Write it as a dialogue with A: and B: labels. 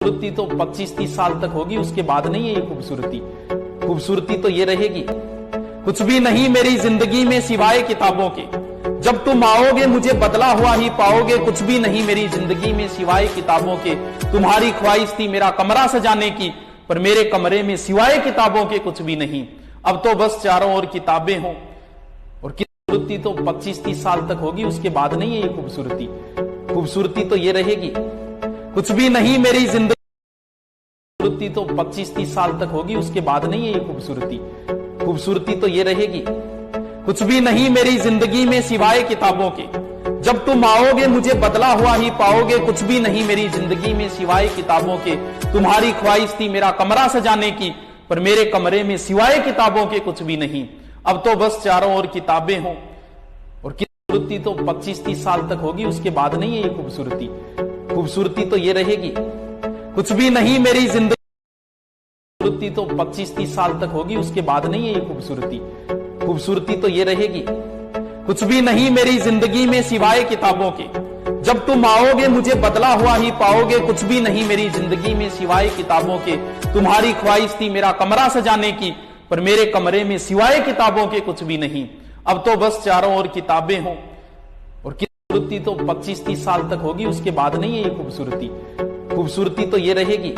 A: खूबसूरती तो 25-30 साल तक होगी, उसके बाद नहीं है ये खूबसूरती। खूबसूरती तो ये रहेगी। कुछ भी नहीं मेरी जिंदगी में सिवाय किताबों के, जब तुम आओगे मुझे बदला हुआ ही पाओगे। कुछ भी नहीं मेरी जिंदगी में सिवाय किताबों के, तुम्हारी ख्वाहिश थी मेरा कमरा सजाने की, पर मेरे कमरे में सिवाय किताबों के कुछ भी नहीं। अब तो बस चारों ओर किताबें हों, और खूबसूरती तो 25-30 साल तक होगी, उसके बाद नहीं है ये खूबसूरती। खूबसूरती तो ये रहेगी। कुछ भी नहीं मेरी जिंदगी, खूबसूरती तो 25-30 साल तक होगी, उसके बाद नहीं है ये खूबसूरती। खूबसूरती तो ये रहेगी। कुछ भी नहीं मेरी जिंदगी में सिवाय किताबों के, जब तुम आओगे मुझे बदला हुआ ही पाओगे। कुछ भी नहीं मेरी जिंदगी में सिवाय किताबों के, तुम्हारी ख्वाहिश थी मेरा कमरा सजाने की, पर मेरे कमरे में सिवाय किताबों के कुछ भी नहीं। अब तो बस चारों ओर किताबें हों, और खूबसूरती तो 25-30 साल तक होगी, उसके बाद नहीं है ये खूबसूरती। खूबसूरती तो ये रहेगी। कुछ भी नहीं मेरी जिंदगी, खूबसूरती तो 25-30 साल तक होगी, उसके बाद नहीं है ये खूबसूरती। खूबसूरती तो ये रहेगी। कुछ भी नहीं मेरी जिंदगी में सिवाय किताबों के, जब तुम आओगे मुझे बदला हुआ ही पाओगे। कुछ भी नहीं मेरी जिंदगी में सिवाय किताबों के, तुम्हारी ख्वाहिश थी मेरा कमरा सजाने की, पर मेरे कमरे में सिवाय किताबों के कुछ भी नहीं। अब तो बस चारों ओर किताबें हों, और खूबसूरती तो 25-30 साल तक होगी, उसके बाद नहीं है ये खूबसूरती। खूबसूरती तो ये रहेगी।